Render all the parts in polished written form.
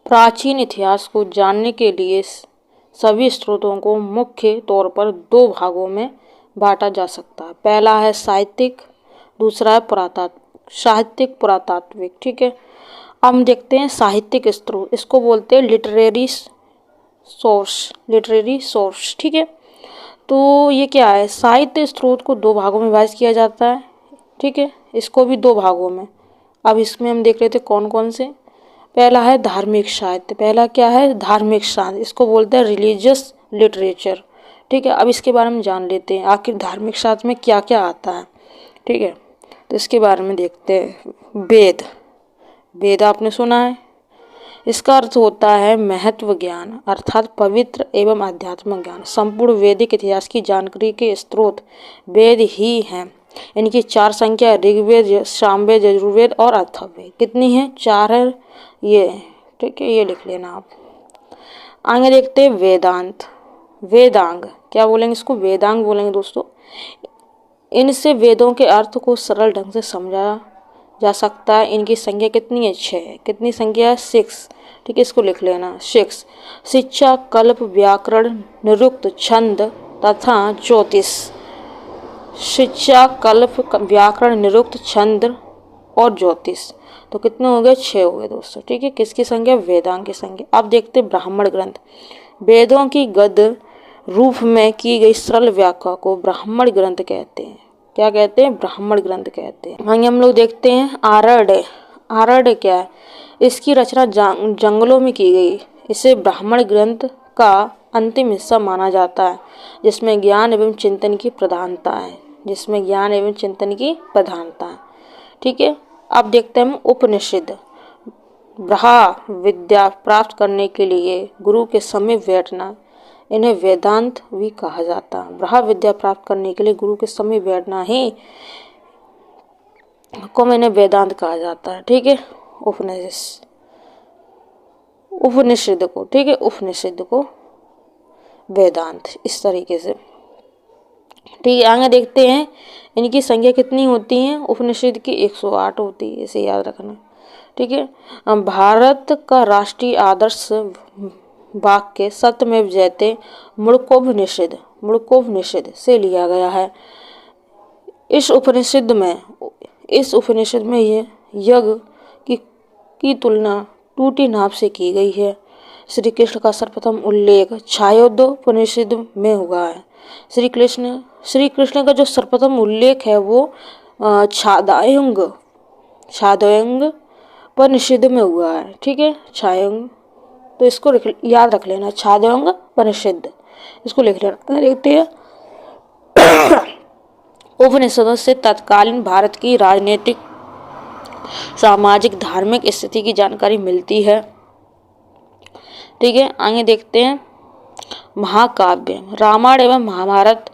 प्राचीन इतिहास को जानने के लिए सभी स्रोतों को मुख्य तौर पर दो भागों में बांटा जा सकता है। पहला है साहित्यिक, दूसरा है साहित्यिक पुरातात्विक। ठीक है, अब हम देखते हैं साहित्यिक स्रोत, इसको बोलते हैं लिटरेरी सोर्स। ठीक है, तो ये क्या है, साहित्य स्रोत को दो भागों में विभाजित किया जाता है। ठीक है, इसको भी दो भागों में। अब इसमें हम देख लेते कौन कौन से। पहला है धार्मिक साहित्य। पहला क्या है, धार्मिक साहित्य, इसको बोलते हैं रिलीजियस लिटरेचर। ठीक है, अब इसके बारे में जान लेते हैं आखिर धार्मिक साहित्य में क्या क्या आता है। ठीक है, तो इसके बारे में देखते हैं। वेद आपने सुना है, इसका अर्थ होता है महत्व ज्ञान, अर्थात पवित्र एवं आध्यात्मिक ज्ञान। संपूर्ण वैदिक इतिहास की जानकारी के स्रोत वेद ही हैं। इनकी चार संख्या ऋग्वेद, सामवेद, यजुर्वेद और अथर्ववेद। कितनी है, चार है ये। ठीक है, ये लिख लेना आप। आगे देखते हैं वेदांग क्या बोलेंगे, इसको वेदांग बोलेंगे दोस्तों। इनसे वेदों के अर्थ को सरल ढंग से समझा जा सकता है। इनकी संख्या कितनी है, 6। कितनी संख्या है, 6। ठीक है, इसको लिख लेना 6। शिक्षा, कल्प, व्याकरण, निरुक्त, छंद तथा ज्योतिष। शिक्षा, कल्प, व्याकरण, निरुक्त, छंद और ज्योतिष। तो कितने हो गए, 6 हो गए दोस्तों। ठीक है, किसकी संख्या, वेदांग की संख्या। अब देखते हैं ब्राह्मण ग्रंथ। वेदों की गद्य रूप में की गई सरल व्याख्या को ब्राह्मण ग्रंथ कहते हैं। क्या कहते हैं, ब्राह्मण ग्रंथ कहते हैं। आगे हम लोग देखते हैं आरण्य क्या है, इसकी रचना जंगलों में की गई। इसे ब्राह्मण ग्रंथ का अंतिम हिस्सा माना जाता है, जिसमें ज्ञान एवं चिंतन की प्रधानता है। ठीक है, अब देखते हैं हम उपनिषद। ब्रह्म विद्या प्राप्त करने के लिए गुरु के समीप बैठना, इन्हें वेदांत भी कहा जाता है। ब्रह्म विद्या प्राप्त करने के लिए गुरु के समीप बैठना ही को मैंने वेदांत कहा जाता है। ठीक है, उपनिषद को वेदांत, इस तरीके से। ठीक है, आगे देखते हैं इनकी संख्या कितनी होती है, उपनिषद की 108 होती है, इसे याद रखना। ठीक है, भारत का राष्ट्रीय आदर्श वाक्य सत्यमेव जयते मुड़कोपनिषद से लिया गया है। इस उपनिषद में ये यज्ञ की तुलना टूटी नाव से की गई है। श्री कृष्ण का सर्वप्रथम उल्लेख छायोदोपनिषद में हुआ है। श्री कृष्ण का जो सर्वप्रथम उल्लेख है वो छांदोग्य उपनिषद में हुआ है। ठीक है, छांदोग्य, तो इसको याद रख लेना, छांदोग्य उपनिषद, इसको लिख लेना। देखते हैं उपनिषदों से तत्कालीन भारत की राजनीतिक, सामाजिक, धार्मिक स्थिति की जानकारी मिलती है। ठीक है, आगे देखते हैं महाकाव्य। रामायण एवं महाभारत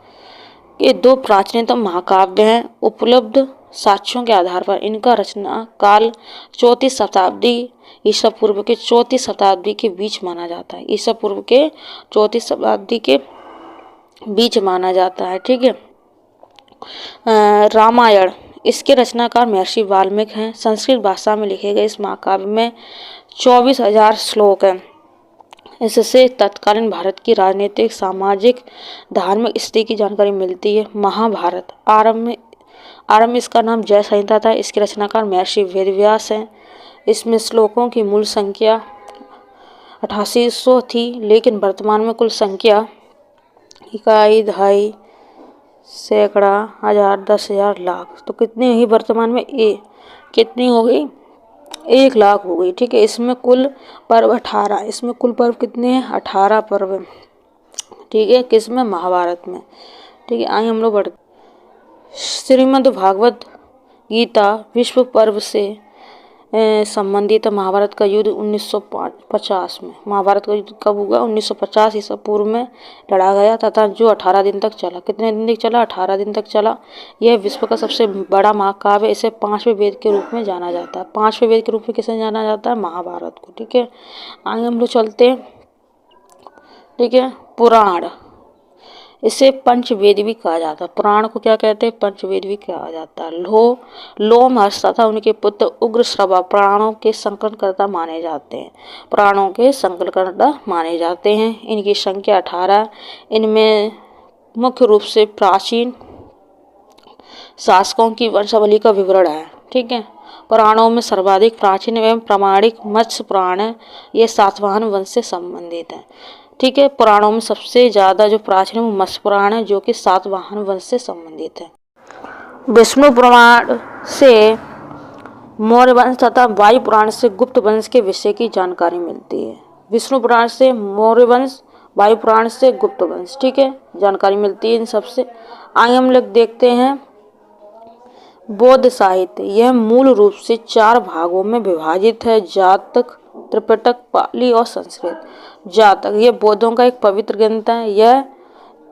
के दो प्राचीनतम महाकाव्य हैं। उपलब्ध साक्ष्यों के आधार पर इनका रचना काल 4वीं शताब्दी ईसा पूर्व के 4वीं शताब्दी के बीच माना जाता है। ईसा पूर्व के 4वीं शताब्दी के बीच माना जाता है। ठीक है, रामायण, इसके रचनाकार महर्षि वाल्मीकि हैं। संस्कृत भाषा में लिखे गए इस महाकाव्य में 24,000 श्लोक हैं। इससे तत्कालीन भारत की राजनीतिक, सामाजिक, धार्मिक स्थिति की जानकारी मिलती है। महाभारत, आरंभ में इसका नाम जय संहिता था। इसके रचनाकार महर्षि वेदव्यास हैं। इसमें श्लोकों की मूल संख्या 8800 थी, लेकिन वर्तमान में कुल संख्या इकाई, दहाई, सैकड़ा, हजार, 10,000, लाख, तो कितनी हुई वर्तमान में, कितनी हो गई, 1 लाख हो गई। ठीक है, इसमें कुल पर्व 18, इसमें कुल पर्व कितने हैं, 18 पर्व। ठीक है, किसमें, महाभारत में। ठीक है, आगे हम लोग बढ़ते। श्रीमद् भागवत गीता विश्व पर्व से संबंधित महाभारत का युद्ध 1950 में। महाभारत का युद्ध कब हुआ, 1950 ईसा पूर्व में लड़ा गया तथा जो 18 दिन तक चला। कितने दिन तक चला, 18 दिन तक चला। यह विश्व का सबसे बड़ा महाकाव्य है। इसे 5वें वेद के रूप में जाना जाता है। 5वें वेद के रूप में किसे जाना जाता है, महाभारत को। ठीक है, आगे हम लोग चलते हैं। ठीक है, पुराण, इसे पंचवेद भी कहा जाता है। पुराण को क्या कहते हैं? पंचवेद भी कहा जाता है। लोमहर्ष तथा उनके पुत्र उग्रश्रवा पुराणों के संकलनकर्ता माने जाते हैं। पुराणों के संकलनकर्ता माने जाते हैं। इनकी संख्या 18। इनमें मुख्य रूप से प्राचीन शासकों की वंशावली का विवरण है। ठीक है। पुराणों में सर्वाधिक प्राचीन एवं प्रामाणिक मत्स्य पुराण है। ये सातवाहन वंश से संबंधित है। ठीक है। पुराणों में सबसे ज्यादा जो प्राचीन मत्स्य पुराण है, जो कि सातवाहन वंश से संबंधित है। विष्णु पुराण से मौर्य वंश तथा वायु पुराण से गुप्त वंश के विषय की जानकारी मिलती है। विष्णु पुराण से मौर्य वंश, वायु पुराण से गुप्त वंश, ठीक है, जानकारी मिलती है इन सबसे। आइए हम लोग देखते हैं बौद्ध साहित्य। यह मूल रूप से 4 भागों में विभाजित है: जातक, त्रिपिटक, पाली और संस्कृत। जातक यह बौद्धों का एक पवित्र ग्रंथ है। यह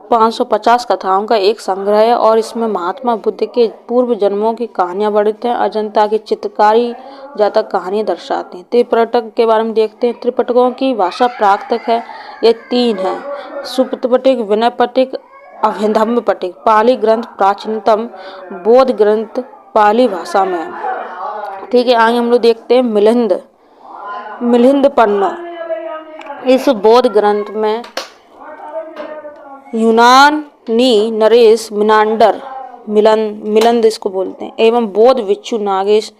550 कथाओं का एक संग्रह है और इसमें महात्मा बुद्ध के पूर्व जन्मों की कहानियां वर्णित हैं। अजंता की चित्रकारी जातक कहानियां दर्शाती हैं। त्रिपिटक के बारे में देखते हैं। त्रिपिटकों की भाषा प्राकृत है। ये 3 है: सुप्तपिटक, विनयपिटक, अभिधम्मपिटक। पाली ग्रंथ प्राचीनतम बौद्ध ग्रंथ पाली भाषा में है। ठीक है। आगे हम लोग देखते हैं मिलिंद पन्ना। इस बौद्ध ग्रंथ में यूनानी नरेश मिलंद इसको बोलते हैं एवं बौद्ध भिक्षु नागेश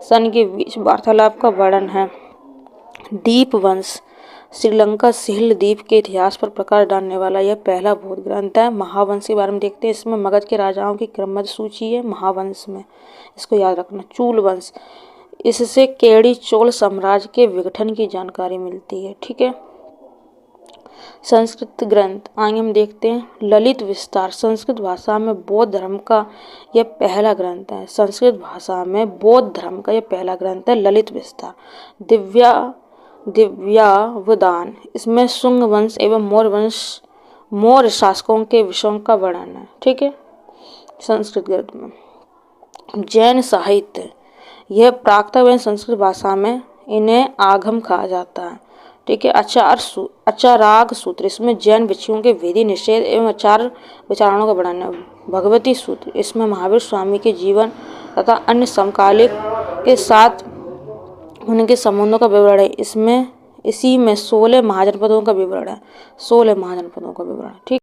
सन के बीच वार्तालाप का वर्णन है। दीप वंश श्रीलंका सिहल द्वीप के इतिहास पर प्रकाश डालने वाला यह पहला बौद्ध ग्रंथ है। महावंश के बारे में देखते हैं। इसमें मगध के राजाओं की क्रमबद्ध सूची है महावंश में, इसको याद रखना। चूल वंश, इससे केडी चोल साम्राज्य के विघटन की जानकारी मिलती है। ठीक है। संस्कृत ग्रंथ आगे हम देखते हैं। ललित विस्तार संस्कृत भाषा में बौद्ध धर्म का यह पहला ग्रंथ है। संस्कृत भाषा में बौद्ध धर्म का यह पहला ग्रंथ है ललित विस्तार। दिव्यावदान, इसमें शुंग वंश एवं मौर्य शासकों के विषयों का वर्णन है। ठीक है। संस्कृत ग्रंथ में जैन साहित्य, यह प्राकृत एवं संस्कृत भाषा में इन्हें आगम कहा जाता है। ठीक है। आचाराग सूत्र, इसमें जैन भिक्षुओं के विधि निषेध एवं आचार विचारणों का वर्णन है। भगवती सूत्र, इसमें महावीर स्वामी के जीवन तथा अन्य समकालिक के साथ उनके संबंधों का विवरण है। इसी में 16 महाजनपदों का विवरण है। 16 महाजनपदों का विवरण। ठीक।